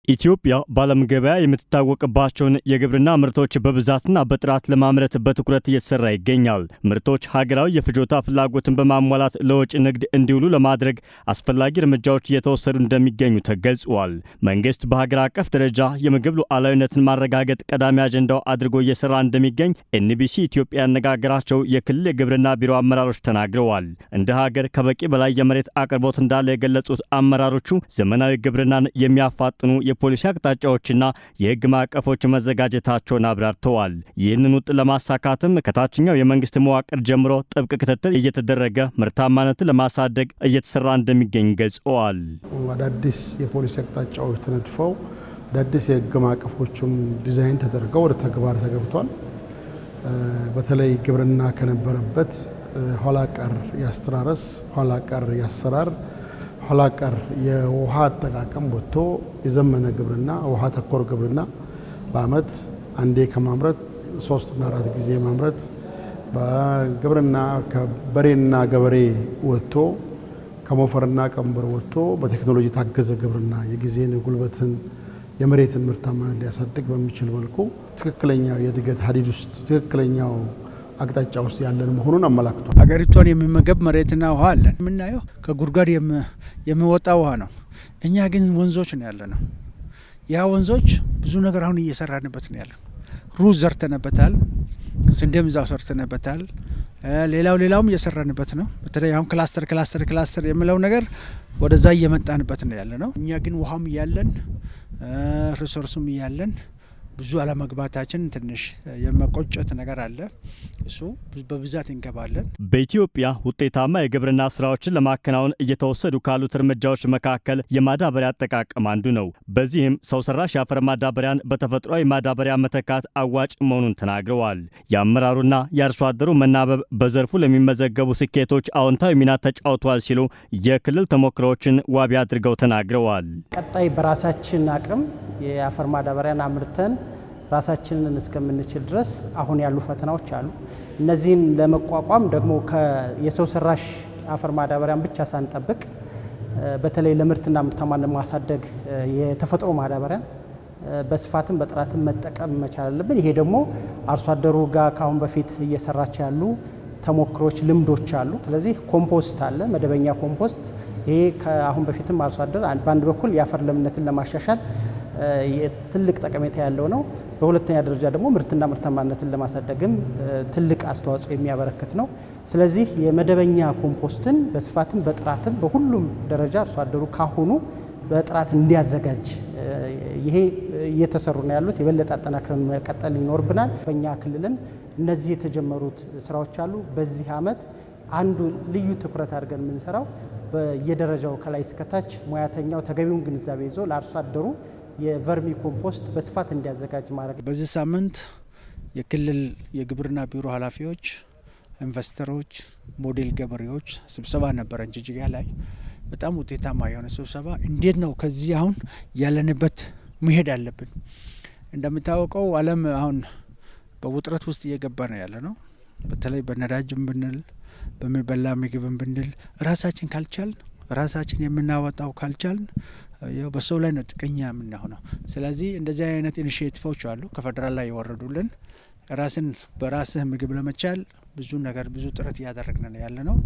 ኢትዮጵያ በዓለም ገበያ የምትታወቅባቸውን የግብርና ምርቶች በብዛትና በጥራት ለማምረት በትኩረት እየተሰራ ይገኛል። ምርቶች ሀገራዊ የፍጆታ ፍላጎትን በማሟላት ለወጪ ንግድ እንዲውሉ ለማድረግ አስፈላጊ እርምጃዎች እየተወሰዱ እንደሚገኙ ተገልጿል። መንግስት በሀገር አቀፍ ደረጃ የምግብ ሉዓላዊነትን ማረጋገጥ ቀዳሚ አጀንዳው አድርጎ እየሰራ እንደሚገኝ ኤንቢሲ ኢትዮጵያ ያነጋገራቸው የክልል የግብርና ቢሮ አመራሮች ተናግረዋል። እንደ ሀገር ከበቂ በላይ የመሬት አቅርቦት እንዳለ የገለጹት አመራሮቹ ዘመናዊ ግብርናን የሚያፋጥኑ የፖሊሲ አቅጣጫዎችና የህግ ማዕቀፎች መዘጋጀታቸውን አብራርተዋል። ይህንን ውጥ ለማሳካትም ከታችኛው የመንግስት መዋቅር ጀምሮ ጥብቅ ክትትል እየተደረገ ምርታማነትን ለማሳደግ እየተሰራ እንደሚገኝ ገልጸዋል። አዳዲስ የፖሊሲ አቅጣጫዎች ተነድፈው አዳዲስ የህግ ማዕቀፎችም ዲዛይን ተደርገው ወደ ተግባር ተገብቷል። በተለይ ግብርና ከነበረበት ኋላ ቀር ያስተራረስ፣ ኋላ ቀር ያሰራር፣ ኋላ ቀር የውሃ አጠቃቀም ወጥቶ የዘመነ ግብርና ውሃ ተኮር ግብርና በአመት አንዴ ከማምረት 3 እና 4 ጊዜ ማምረት በግብርና ከበሬና ገበሬ ወጥቶ ከሞፈርና ቀንበር ወጥቶ በቴክኖሎጂ ታገዘ ግብርና የጊዜን ጉልበትን የመሬትን ምርታማነት ሊያሳድግ በሚችል መልኩ ትክክለኛው የእድገት ሀዲድ ውስጥ ትክክለኛው አቅጣጫ ውስጥ ያለን መሆኑን አመላክቷል። ሀገሪቷን የሚመገብ መሬትና ውሃ አለን። የምናየው ከጉድጓድ የሚወጣ ውሃ ነው። እኛ ግን ወንዞች ነው ያለነው። ያ ወንዞች ብዙ ነገር አሁን እየሰራንበት ነው ያለው። ሩዝ ዘርተንበታል፣ ስንዴም እዛው ሰርተንበታል። ሌላውም እየሰራንበት ነው። በተለይ አሁን ክላስተር የሚለው ነገር ወደዛ እየመጣንበት ነው ያለነው። እኛ ግን ውሃም እያለን ሪሶርስም እያለን ብዙ አለመግባታችን ትንሽ የመቆጨት ነገር አለ። እሱ በብዛት እንገባለን። በኢትዮጵያ ውጤታማ የግብርና ስራዎችን ለማከናወን እየተወሰዱ ካሉት እርምጃዎች መካከል የማዳበሪያ አጠቃቀም አንዱ ነው። በዚህም ሰው ሰራሽ የአፈር ማዳበሪያን በተፈጥሯዊ ማዳበሪያ መተካት አዋጭ መሆኑን ተናግረዋል። የአመራሩና የአርሶ አደሩ መናበብ በዘርፉ ለሚመዘገቡ ስኬቶች አዎንታዊ ሚና ተጫውተዋል ሲሉ የክልል ተሞክሮዎችን ዋቢ አድርገው ተናግረዋል። ቀጣይ በራሳችን አቅም የአፈር ማዳበሪያን አምርተን ራሳችንን እስከምንችል ድረስ አሁን ያሉ ፈተናዎች አሉ። እነዚህን ለመቋቋም ደግሞ የሰው ሰራሽ አፈር ማዳበሪያን ብቻ ሳንጠብቅ በተለይ ለምርትና ምርታማነት ማሳደግ የተፈጥሮ ማዳበሪያን በስፋትም በጥራትም መጠቀም መቻል አለብን። ይሄ ደግሞ አርሶ አደሩ ጋር ካሁን በፊት እየሰራች ያሉ ተሞክሮች፣ ልምዶች አሉ። ስለዚህ ኮምፖስት አለ፣ መደበኛ ኮምፖስት። ይሄ ከአሁን በፊትም አርሶ አደር በአንድ በኩል የአፈር ለምነትን ለማሻሻል ትልቅ ጠቀሜታ ያለው ነው። በሁለተኛ ደረጃ ደግሞ ምርትና ምርታማነትን ለማሳደግም ትልቅ አስተዋጽኦ የሚያበረክት ነው። ስለዚህ የመደበኛ ኮምፖስትን በስፋትም በጥራትም በሁሉም ደረጃ አርሶ አደሩ ካሁኑ በጥራት እንዲያዘጋጅ ይሄ እየተሰሩ ነው ያሉት። የበለጠ አጠናክረን መቀጠል ይኖርብናል። በእኛ ክልልም እነዚህ የተጀመሩት ስራዎች አሉ። በዚህ አመት አንዱ ልዩ ትኩረት አድርገን የምንሰራው በየደረጃው ከላይ እስከታች ሙያተኛው ተገቢውን ግንዛቤ ይዞ ለአርሶ አደሩ የቨርሚ ኮምፖስት በስፋት እንዲያዘጋጅ ማድረግ። በዚህ ሳምንት የክልል የግብርና ቢሮ ኃላፊዎች፣ ኢንቨስተሮች፣ ሞዴል ገበሬዎች ስብሰባ ነበረን ጅጅጋ ላይ። በጣም ውጤታማ የሆነ ስብሰባ። እንዴት ነው ከዚህ አሁን ያለንበት መሄድ አለብን። እንደምታወቀው ዓለም አሁን በውጥረት ውስጥ እየገባ ነው ያለ ነው። በተለይ በነዳጅም ብንል በሚበላ ምግብም ብንል ራሳችን ካልቻል ራሳችን የምናወጣው ካልቻል በሰው ላይ ነው ጥገኛ የምንሆነው። ስለዚህ እንደዚህ አይነት ኢኒሺዬቲቮች አሉ ከፌደራል ላይ የወረዱልን። ራስን በራስህ ምግብ ለመቻል ብዙ ጥረት እያደረግን ነው ያለ ነው።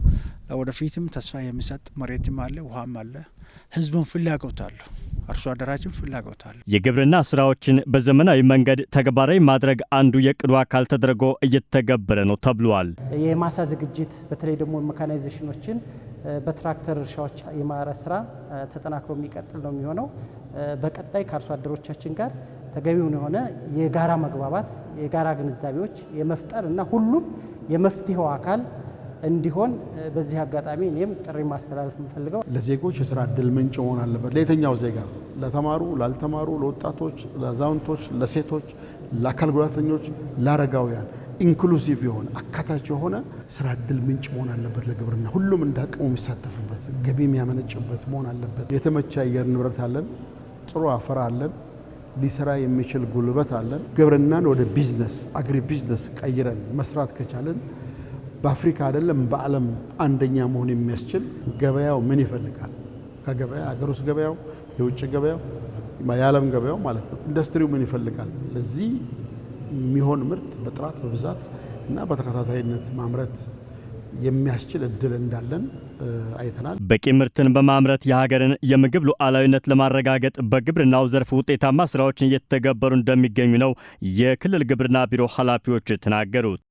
ወደፊትም ተስፋ የሚሰጥ መሬትም አለ፣ ውሃም አለ፣ ህዝቡን ፍላጎት አለ፣ አርሶ አደራችን ፍላጎት አለ። የግብርና ስራዎችን በዘመናዊ መንገድ ተግባራዊ ማድረግ አንዱ የቅዱ አካል ተደርጎ እየተገበረ ነው ተብሏል። የማሳ ዝግጅት በተለይ ደግሞ ሜካናይዜሽኖችን በትራክተር እርሻዎች የማረስ ስራ ተጠናክሮ የሚቀጥል ነው የሚሆነው። በቀጣይ ከአርሶ አደሮቻችን ጋር ተገቢውን የሆነ የጋራ መግባባት፣ የጋራ ግንዛቤዎች የመፍጠር እና ሁሉም የመፍትሄው አካል እንዲሆን በዚህ አጋጣሚ እኔም ጥሪ ማስተላለፍ የምፈልገው ለዜጎች የስራ እድል ምንጭ መሆን አለበት። ለየትኛው ዜጋ? ለተማሩ፣ ላልተማሩ፣ ለወጣቶች፣ ለአዛውንቶች፣ ለሴቶች፣ ለአካል ጉዳተኞች፣ ለአረጋውያን ኢንክሉሲቭ የሆነ አካታች የሆነ ስራ እድል ምንጭ መሆን አለበት። ለግብርና ሁሉም እንዳቅሙ የሚሳተፍበት ገቢ የሚያመነጭበት መሆን አለበት። የተመቸ አየር ንብረት አለን፣ ጥሩ አፈር አለን፣ ሊሰራ የሚችል ጉልበት አለን። ግብርናን ወደ ቢዝነስ አግሪ ቢዝነስ ቀይረን መስራት ከቻለን በአፍሪካ አይደለም በዓለም አንደኛ መሆን የሚያስችል ገበያው ምን ይፈልጋል? ከገበያ አገር ውስጥ ገበያው፣ የውጭ ገበያው የዓለም ገበያው ማለት ነው። ኢንዱስትሪው ምን ይፈልጋል? ለዚህ የሚሆን ምርት በጥራት በብዛት እና በተከታታይነት ማምረት የሚያስችል እድል እንዳለን አይተናል። በቂ ምርትን በማምረት የሀገርን የምግብ ሉዓላዊነት ለማረጋገጥ በግብርናው ዘርፍ ውጤታማ ስራዎችን እየተተገበሩ እንደሚገኙ ነው የክልል ግብርና ቢሮ ኃላፊዎች ተናገሩት።